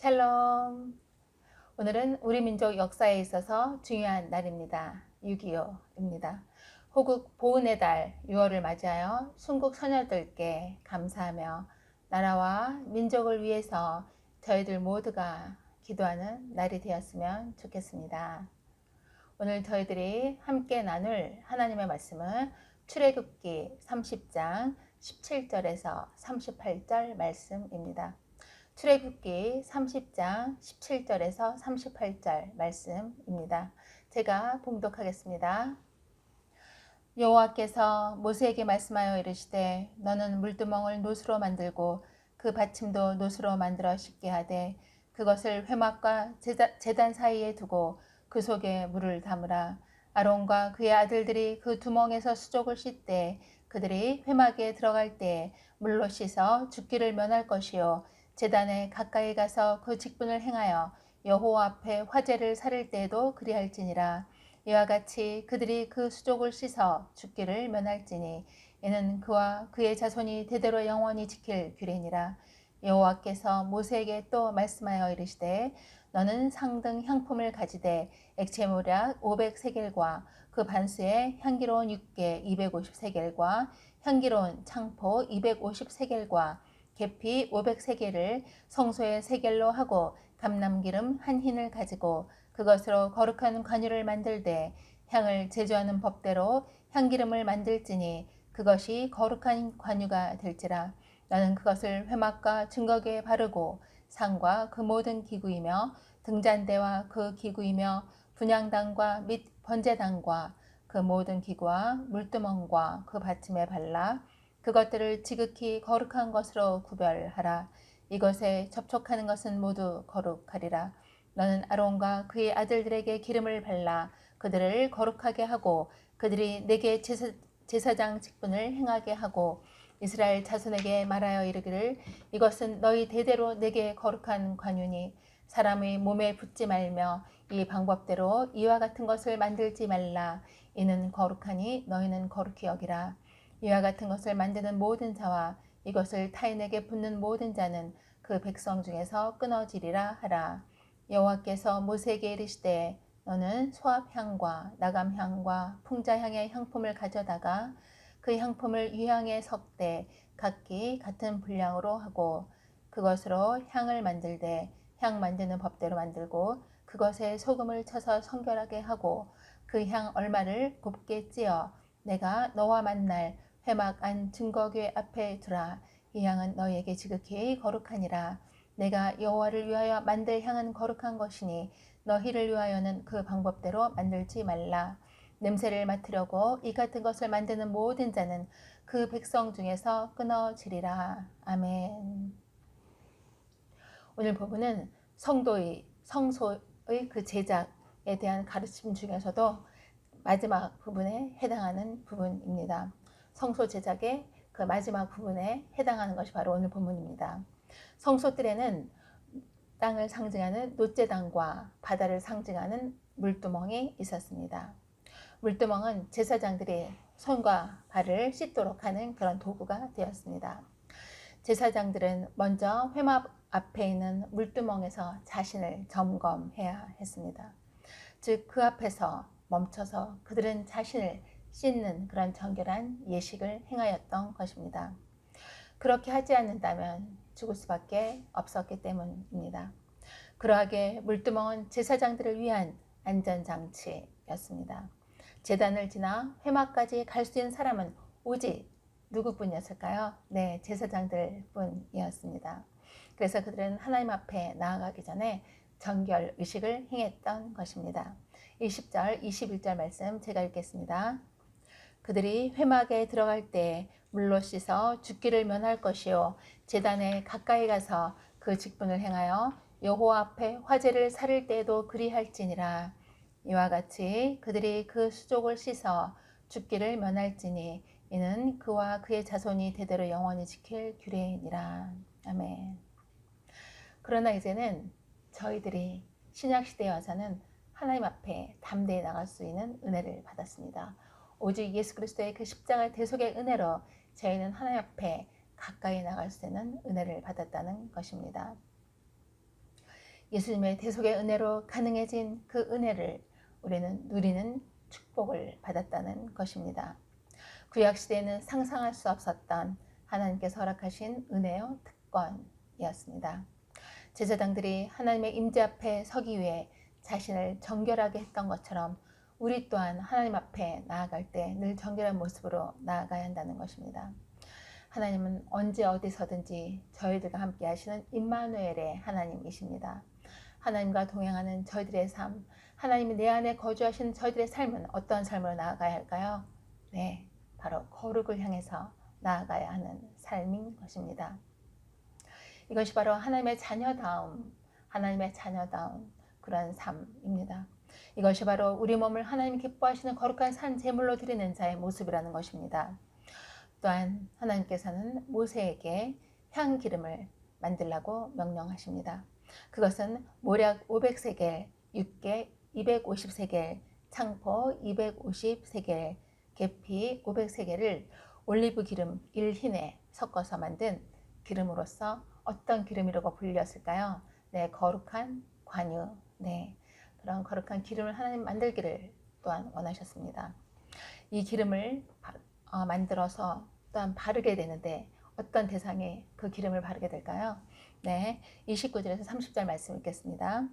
샬롬. 오늘은 우리 민족 역사에 있어서 중요한 날입니다. 6.25입니다. 호국 보훈의 달 6월을 맞이하여 순국 선녀들께 감사하며 나라와 민족을 위해서 저희들 모두가 기도하는 날이 되었으면 좋겠습니다. 오늘 저희들이 함께 나눌 하나님의 말씀은 출애굽기 30장 17절에서 38절 말씀입니다. 출애굽기 30장 17절에서 38절 말씀입니다. 제가 봉독하겠습니다. 여호와께서 모세에게 말씀하여 이르시되 너는 물두멍을 노수로 만들고 그 받침도 노수로 만들어 씻게 하되 그것을 회막과 제단 사이에 두고 그 속에 물을 담으라. 아론과 그의 아들들이 그 두멍에서 수족을 씻되 그들이 회막에 들어갈 때 물로 씻어 죽기를 면할 것이요 제단에 가까이 가서 그 직분을 행하여 여호와 앞에 화제를 사를 때에도 그리할지니라. 이와 같이 그들이 그 수족을 씻어 죽기를 면할지니 이는 그와 그의 자손이 대대로 영원히 지킬 규례니라. 여호와께서 모세에게 또 말씀하여 이르시되 너는 상등 향품을 가지되 액체무략 500세겔과 그 반수에 향기로운 육개 250세겔과 향기로운 창포 250세겔과 계피 500세겔을 성소의 세겔로 하고 감람기름 한 흰을 가지고 그것으로 거룩한 관유를 만들되 향을 제조하는 법대로 향기름을 만들지니 그것이 거룩한 관유가 될지라. 너는 그것을 회막과 증거궤에 바르고 상과 그 모든 기구이며 등잔대와 그 기구이며 분향단과 및 번제단과 그 모든 기구와 물두멍과 그 받침에 발라 그것들을 지극히 거룩한 것으로 구별하라. 이것에 접촉하는 것은 모두 거룩하리라. 너는 아론과 그의 아들들에게 기름을 발라 그들을 거룩하게 하고 그들이 내게 제사장 직분을 행하게 하고 이스라엘 자손에게 말하여 이르기를 이것은 너희 대대로 내게 거룩한 관유니 사람의 몸에 붙지 말며 이 방법대로 이와 같은 것을 만들지 말라. 이는 거룩하니 너희는 거룩히 여기라. 이와 같은 것을 만드는 모든 자와 이것을 타인에게 붓는 모든 자는 그 백성 중에서 끊어지리라 하라. 여호와께서 모세에게 이르시되 너는 소합향과 나감향과 풍자향의 향품을 가져다가 그 향품을 유향에 섞되 각기 같은 분량으로 하고 그것으로 향을 만들되 향 만드는 법대로 만들고 그것에 소금을 쳐서 성결하게 하고 그 향 얼마를 곱게 찌어 내가 너와 만날 회막 안 증거궤 앞에 두라. 이 향은 너희에게 지극히 거룩하니라. 내가 여호와를 위하여 만들 향은 거룩한 것이니 너희를 위하여는 그 방법대로 만들지 말라. 냄새를 맡으려고 이 같은 것을 만드는 모든 자는 그 백성 중에서 끊어지리라. 아멘. 오늘 부분은 성소의 그 제작에 대한 가르침 중에서도 마지막 부분에 해당하는 부분입니다. 성소 제작의 그 마지막 부분에 해당하는 것이 바로 오늘 본문입니다. 성소뜰에는 땅을 상징하는 놋제단과 바다를 상징하는 물두멍이 있었습니다. 물두멍은 제사장들이 손과 발을 씻도록 하는 그런 도구가 되었습니다. 제사장들은 먼저 회막 앞에 있는 물두멍에서 자신을 점검해야 했습니다. 즉 그 앞에서 멈춰서 그들은 자신을 씻는 그런 정결한 예식을 행하였던 것입니다. 그렇게 하지 않는다면 죽을 수밖에 없었기 때문입니다. 그러하게 물두멍은 제사장들을 위한 안전장치였습니다. 제단을 지나 회막까지 갈 수 있는 사람은 오직 누구뿐이었을까요? 네, 제사장들 뿐이었습니다. 그래서 그들은 하나님 앞에 나아가기 전에 정결 의식을 행했던 것입니다. 20절, 21절 말씀 제가 읽겠습니다. 그들이 회막에 들어갈 때 물로 씻어 죽기를 면할 것이요 제단에 가까이 가서 그 직분을 행하여 여호와 앞에 화제를 사를 때에도 그리할지니라. 이와 같이 그들이 그 수족을 씻어 죽기를 면할지니 이는 그와 그의 자손이 대대로 영원히 지킬 규례이니라. 아멘. 그러나 이제는 저희들이 신약시대에 와서는 하나님 앞에 담대히 나갈 수 있는 은혜를 받았습니다. 오직 예수 그리스도의 그 십자가 대속의 은혜로 저희는 하나님 앞에 가까이 나갈 수 있는 은혜를 받았다는 것입니다. 예수님의 대속의 은혜로 가능해진 그 은혜를 우리는 누리는 축복을 받았다는 것입니다. 구약시대에는 상상할 수 없었던 하나님께서 허락하신 은혜요 특권이었습니다. 제사장들이 하나님의 임재 앞에 서기 위해 자신을 정결하게 했던 것처럼 우리 또한 하나님 앞에 나아갈 때 늘 정결한 모습으로 나아가야 한다는 것입니다. 하나님은 언제 어디서든지 저희들과 함께 하시는 임마누엘의 하나님이십니다. 하나님과 동행하는 저희들의 삶, 하나님이 내 안에 거주하시는 저희들의 삶은 어떤 삶으로 나아가야 할까요? 네, 바로 거룩을 향해서 나아가야 하는 삶인 것입니다. 이것이 바로 하나님의 자녀다움 그런 삶입니다. 이것이 바로 우리 몸을 하나님 기뻐하시는 거룩한 산 제물로 드리는 자의 모습이라는 것입니다. 또한 하나님께서는 모세에게 향기름을 만들라고 명령하십니다. 그것은 모략 500세겔, 육개 250세겔, 창포 250세겔, 계피 500세겔을 올리브 기름 1흰에 섞어서 만든 기름으로서 어떤 기름이라고 불렸을까요? 네, 거룩한 관유. 네, 그런 거룩한 기름을 하나님 만들기를 또한 원하셨습니다. 이 기름을 만들어서 또한 바르게 되는데 어떤 대상에 그 기름을 바르게 될까요? 네, 29절에서 30절 말씀 읽겠습니다.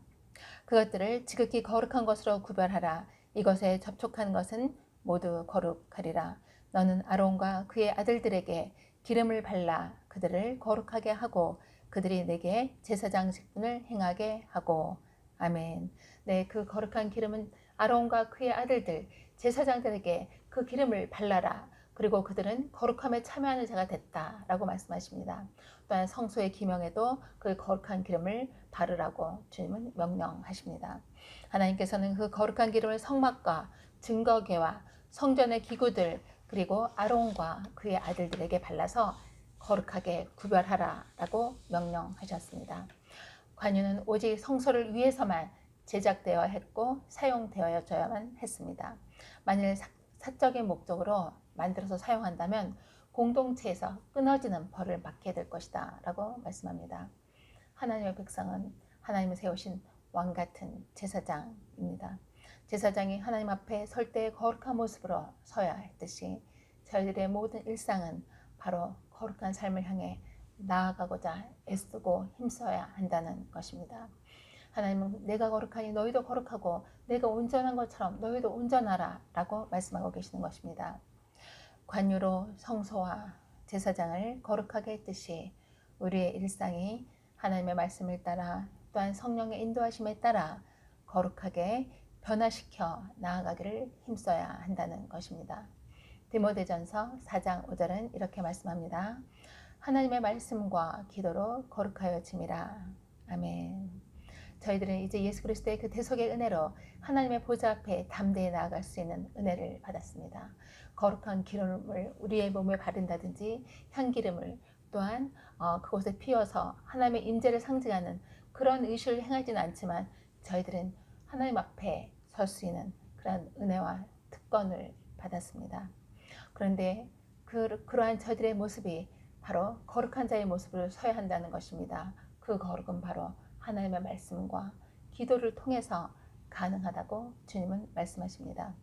그것들을 지극히 거룩한 것으로 구별하라. 이것에 접촉한 것은 모두 거룩하리라. 너는 아론과 그의 아들들에게 기름을 발라 그들을 거룩하게 하고 그들이 내게 제사장 직분을 행하게 하고. 아멘. 네, 그 거룩한 기름은 아론과 그의 아들들 제사장들에게 그 기름을 발라라. 그리고 그들은 거룩함에 참여하는 자가 됐다라고 말씀하십니다. 또한 성소의 기명에도 그 거룩한 기름을 바르라고 주님은 명령하십니다. 하나님께서는 그 거룩한 기름을 성막과 증거궤와 성전의 기구들 그리고 아론과 그의 아들들에게 발라서 거룩하게 구별하라라고 명령하셨습니다. 관유는 오직 성소를 위해서만 제작되어야 했고 사용되어야만 했습니다. 만일 사적인 목적으로 만들어서 사용한다면 공동체에서 끊어지는 벌을 받게 될 것이다 라고 말씀합니다. 하나님의 백성은 하나님을 세우신 왕같은 제사장입니다. 제사장이 하나님 앞에 설 때의 거룩한 모습으로 서야 했듯이 저희들의 모든 일상은 바로 거룩한 삶을 향해 나아가고자 애쓰고 힘써야 한다는 것입니다. 하나님은 내가 거룩하니 너희도 거룩하고 내가 온전한 것처럼 너희도 온전하라 라고 말씀하고 계시는 것입니다. 관유로 성소와 제사장을 거룩하게 했듯이 우리의 일상이 하나님의 말씀을 따라 또한 성령의 인도하심에 따라 거룩하게 변화시켜 나아가기를 힘써야 한다는 것입니다. 디모데전서 4장 5절은 이렇게 말씀합니다. 하나님의 말씀과 기도로 거룩하여짐이라. 아멘. 저희들은 이제 예수 그리스도의 그 대속의 은혜로 하나님의 보좌 앞에 담대히 나아갈 수 있는 은혜를 받았습니다. 거룩한 기름을 우리의 몸에 바른다든지 향기름을 또한 그곳에 피워서 하나님의 임재를 상징하는 그런 의식을 행하지는 않지만 저희들은 하나님 앞에 설 수 있는 그런 은혜와 특권을 받았습니다. 그런데 그러한 저희들의 모습이 바로 거룩한 자의 모습으로 서야 한다는 것입니다. 그 거룩은 바로 하나님의 말씀과 기도를 통해서 가능하다고 주님은 말씀하십니다.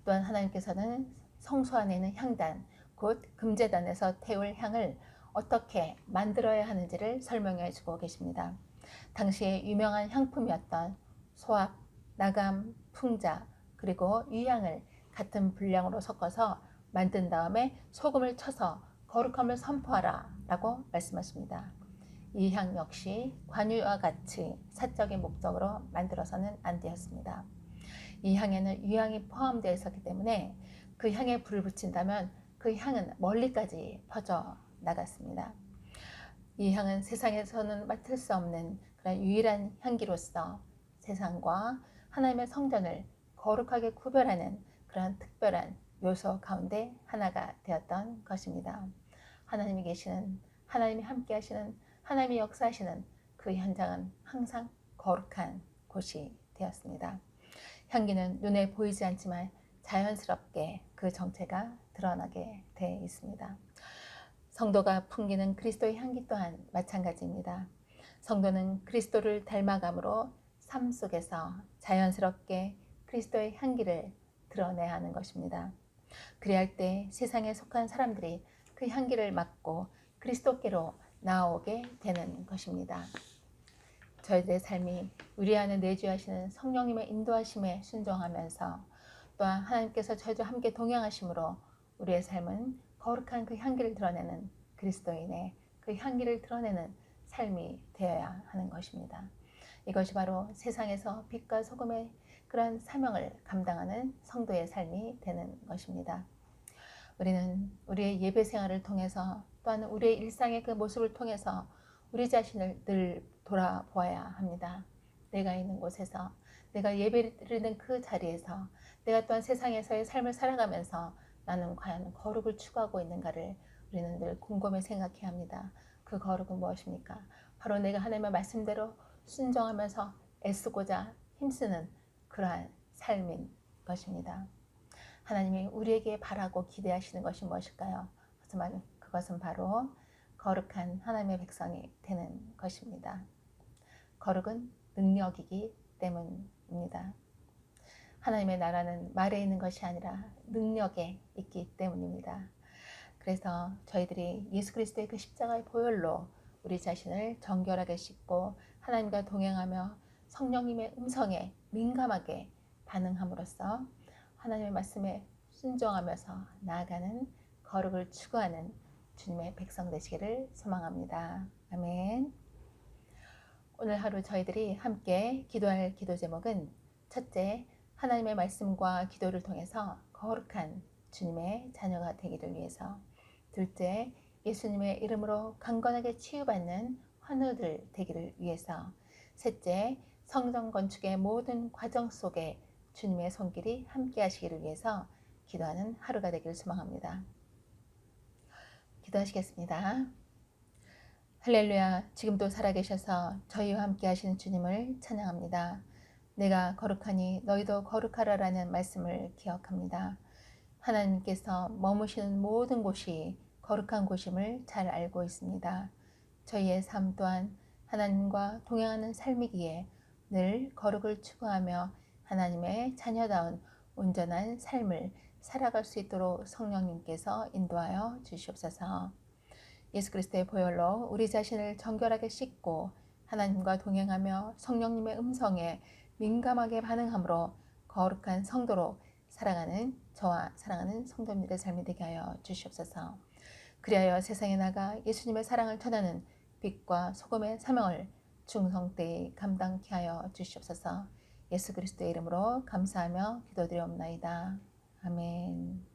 또한 하나님께서는 성소 안에 있는 향단, 곧 금제단에서 태울 향을 어떻게 만들어야 하는지를 설명해 주고 계십니다. 당시에 유명한 향품이었던 소합, 나감, 풍자, 그리고 유향을 같은 분량으로 섞어서 만든 다음에 소금을 쳐서 거룩함을 선포하라 라고 말씀하십니다. 이 향 역시 관유와 같이 사적인 목적으로 만들어서는 안 되었습니다. 이 향에는 유향이 포함되어 있었기 때문에 그 향에 불을 붙인다면 그 향은 멀리까지 퍼져 나갔습니다. 이 향은 세상에서는 맡을 수 없는 그런 유일한 향기로서 세상과 하나님의 성전을 거룩하게 구별하는 그런 특별한 요소 가운데 하나가 되었던 것입니다. 하나님이 계시는, 하나님이 함께 하시는, 하나님이 역사하시는 그 현장은 항상 거룩한 곳이 되었습니다. 향기는 눈에 보이지 않지만 자연스럽게 그 정체가 드러나게 되어 있습니다. 성도가 풍기는 그리스도의 향기 또한 마찬가지입니다. 성도는 그리스도를 닮아감으로 삶 속에서 자연스럽게 그리스도의 향기를 드러내야 하는 것입니다. 그래야 할 때 세상에 속한 사람들이 그 향기를 맡고 그리스도께로 나아오게 되는 것입니다. 저희들의 삶이 우리 안에 내주하시는 성령님의 인도하심에 순종하면서 또한 하나님께서 저희와 함께 동행하심으로 우리의 삶은 거룩한 그 향기를 드러내는 그리스도인의 그 향기를 드러내는 삶이 되어야 하는 것입니다. 이것이 바로 세상에서 빛과 소금의 그런 사명을 감당하는 성도의 삶이 되는 것입니다. 우리는 우리의 예배 생활을 통해서 또한 우리의 일상의 그 모습을 통해서 우리 자신을 늘 돌아보아야 합니다. 내가 있는 곳에서, 내가 예배를 드리는 그 자리에서, 내가 또한 세상에서의 삶을 살아가면서 나는 과연 거룩을 추구하고 있는가를 우리는 늘 곰곰이 생각해야 합니다. 그 거룩은 무엇입니까? 바로 내가 하나님의 말씀대로 순종하면서 애쓰고자 힘쓰는 그러한 삶인 것입니다. 하나님이 우리에게 바라고 기대하시는 것이 무엇일까요? 그것은 바로 거룩한 하나님의 백성이 되는 것입니다. 거룩은 능력이기 때문입니다. 하나님의 나라는 말에 있는 것이 아니라 능력에 있기 때문입니다. 그래서 저희들이 예수 그리스도의 그 십자가의 보혈로 우리 자신을 정결하게 씻고 하나님과 동행하며 성령님의 음성에 민감하게 반응함으로써 하나님의 말씀에 순종하면서 나아가는 거룩을 추구하는 주님의 백성 되시기를 소망합니다. 아멘. 오늘 하루 저희들이 함께 기도할 기도 제목은 첫째, 하나님의 말씀과 기도를 통해서 거룩한 주님의 자녀가 되기를 위해서, 둘째, 예수님의 이름으로 강건하게 치유받는 환우들 되기를 위해서, 셋째, 성전 건축의 모든 과정 속에 주님의 손길이 함께 하시기를 위해서 기도하는 하루가 되기를 소망합니다. 기도하시겠습니다. 할렐루야, 지금도 살아계셔서 저희와 함께 하시는 주님을 찬양합니다. 내가 거룩하니 너희도 거룩하라라는 말씀을 기억합니다. 하나님께서 머무시는 모든 곳이 거룩한 곳임을 잘 알고 있습니다. 저희의 삶 또한 하나님과 동행하는 삶이기에 늘 거룩을 추구하며 하나님의 자녀다운 온전한 삶을 살아갈 수 있도록 성령님께서 인도하여 주시옵소서. 예수 그리스도의 보혈로 우리 자신을 정결하게 씻고 하나님과 동행하며 성령님의 음성에 민감하게 반응함으로 거룩한 성도로 살아가는 저와 사랑하는 성도님들의 삶이 되게 하여 주시옵소서. 그리하여 세상에 나가 예수님의 사랑을 전하는 빛과 소금의 사명을 충성되이 감당케 하여 주시옵소서. 예수 그리스도의 이름으로 감사하며 기도드리옵나이다. 아멘.